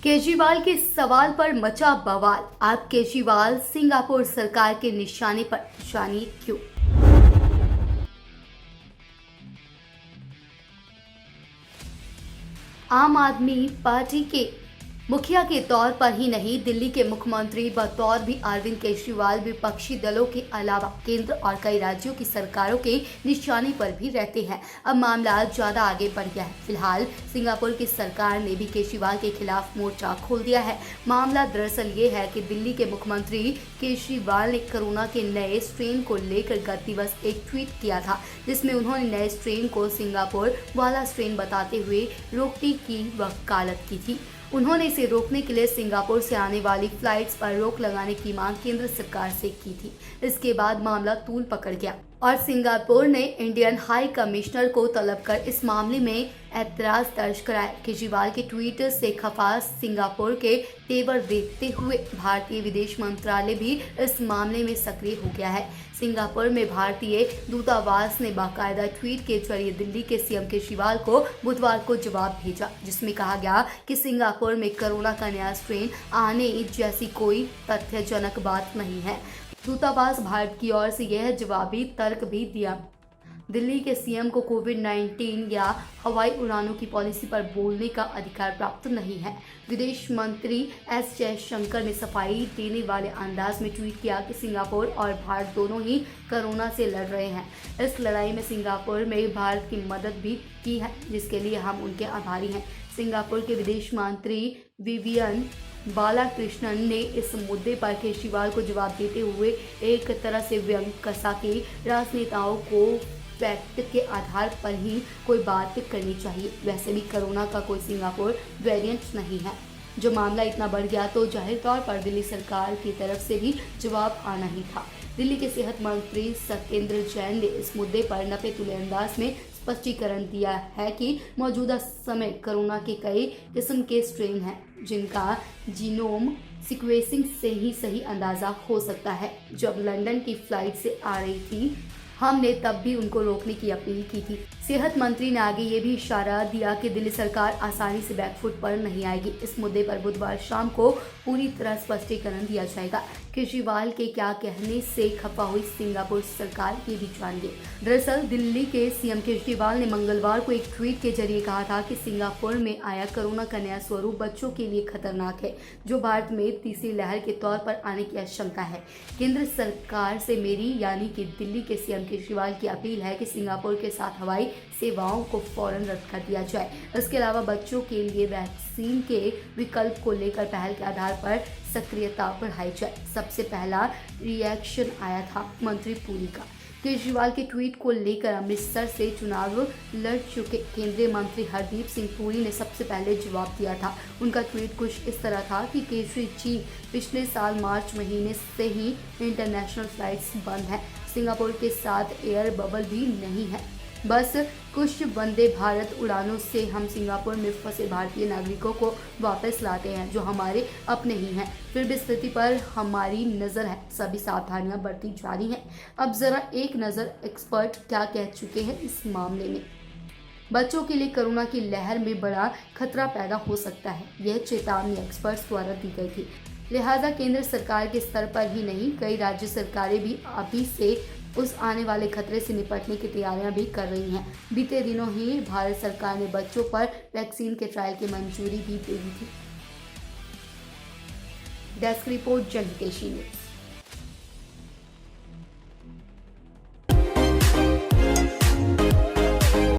केजरीवाल के सवाल पर मचा बवाल। अब केजरीवाल सिंगापुर सरकार के निशाने पर, जानिए क्यों। आम आदमी पार्टी के मुखिया के तौर पर ही नहीं, दिल्ली के मुख्यमंत्री बतौर भी अरविंद केजरीवाल विपक्षी दलों के अलावा केंद्र और कई राज्यों की सरकारों के निशाने पर भी रहते हैं। अब मामला ज्यादा आगे बढ़ गया है। फिलहाल सिंगापुर की सरकार ने भी केजरीवाल के खिलाफ मोर्चा खोल दिया है। मामला दरअसल ये है कि दिल्ली के मुख्यमंत्री केजरीवाल ने कोरोना के नए स्ट्रेन को लेकर गत दिवस एक ट्वीट किया था, जिसमें उन्होंने नए स्ट्रेन को सिंगापुर वाला स्ट्रेन बताते हुए रोकने की वकालत की थी। उन्होंने इसे रोकने के लिए सिंगापुर से आने वाली फ्लाइट्स पर रोक लगाने की मांग केंद्र सरकार से की थी। इसके बाद मामला तूल पकड़ गया और सिंगापुर ने इंडियन हाई कमिश्नर को तलब कर इस मामले में ऐतराज दर्ज कराया। केजरीवाल के ट्वीट से खफा सिंगापुर के तेवर देखते हुए भारतीय विदेश मंत्रालय भी इस मामले में सक्रिय हो गया है। सिंगापुर में भारतीय दूतावास ने बाकायदा ट्वीट के जरिए दिल्ली के सीएम केजरीवाल को बुधवार को जवाब भेजा, जिसमें कहा गया कि सिंगापुर में कोरोना का नया स्ट्रेन आने जैसी कोई तथ्यजनक बात नहीं है। दूतावास भारत की ओर से यह जवाबी तर्क भी दिया। दिल्ली के सीएम को कोविड-19 या हवाई उड़ानों की पॉलिसी पर बोलने का अधिकार प्राप्त नहीं है। विदेश मंत्री एस जयशंकर ने सफाई देने वाले अंदाज में ट्वीट किया कि सिंगापुर और भारत दोनों ही कोरोना से लड़ रहे हैं। इस लड़ाई में सिंगापुर में भारत की मदद भी की है, जिसके लिए हम उनके आभारी हैं। सिंगापुर के विदेश मंत्री विवियन बालाकृष्णन ने इस मुद्दे पर केजरीवाल को जवाब देते हुए एक तरह से व्यंग कसा कि राजनेताओं को फैक्ट के आधार पर ही कोई बात करनी चाहिए। वैसे भी कोरोना का कोई सिंगापुर वेरिएंट नहीं है। जो मामला इतना बढ़ गया तो जाहिर तौर पर दिल्ली सरकार की तरफ से भी जवाब आना ही था। दिल्ली के सेहत मंत्री सत्येंद्र जैन ने इस मुद्दे पर नपे तुले अंदाज में स्पष्टीकरण दिया है कि मौजूदा समय कोरोना के कई किस्म के स्ट्रेन हैं, जिनका जीनोम सीक्वेंसिंग से ही सही अंदाजा हो सकता है। जब लंदन की फ्लाइट से आ रही थी, हमने तब भी उनको रोकने की अपील की थी। सेहत मंत्री ने आगे ये भी इशारा दिया कि दिल्ली सरकार आसानी से बैकफुट पर नहीं आएगी। इस मुद्दे पर बुधवार शाम को पूरी तरह स्पष्टीकरण दिया जाएगा। केजरीवाल के क्या कहने से खफा हुई सिंगापुर सरकार, ये भी जानिए। दरअसल दिल्ली के सीएम केजरीवाल ने मंगलवार को एक ट्वीट के जरिए कहा था कि सिंगापुर में आया कोरोना का नया स्वरूप बच्चों के लिए खतरनाक है, जो भारत में तीसरी लहर के तौर पर आने की आशंका है। केंद्र सरकार से मेरी यानी कि दिल्ली के सीएम केजरीवाल की अपील है कि सिंगापुर के साथ हवाई सेवाओं को फौरन रद्द कर दिया जाए। इसके अलावा बच्चों के लिए वैक्सीन के विकल्प को लेकर पहल के आधार पर सक्रियता बढ़ाई जाए। सबसे पहला रिएक्शन आया था मंत्री पुरी का। केजरीवाल के ट्वीट को लेकर अमृतसर से चुनाव लड़ चुके केंद्रीय मंत्री हरदीप सिंह पुरी ने सबसे पहले जवाब दिया था। उनका ट्वीट कुछ इस तरह था कि केजरी जी, पिछले साल मार्च महीने से ही इंटरनेशनल फ्लाइट्स बंद हैं। सिंगापुर के साथ एयर बबल भी नहीं है। बस कुछ वंदे भारत उड़ानों से हम सिंगापुर में फंसे भारतीय नागरिकों को वापस लाते हैं, जो हमारे अपने ही हैं। फिर भी स्थिति पर हमारी नज़र है, सभी सावधानियां बरती जा रही हैं। अब जरा एक नज़र एक्सपर्ट क्या कह चुके हैं इस मामले में। बच्चों के लिए कोरोना की लहर में बड़ा खतरा पैदा हो सकता है, यह चेतावनी एक्सपर्ट्स द्वारा दी गई थी। लिहाजा केंद्र सरकार के स्तर पर ही नहीं, कई राज्य सरकारें भी अभी से उस आने वाले खतरे से निपटने की तैयारियां भी कर रही हैं। बीते दिनों ही भारत सरकार ने बच्चों पर वैक्सीन के ट्रायल की मंजूरी भी दे दी थी। Desk report, Janhitaishi news.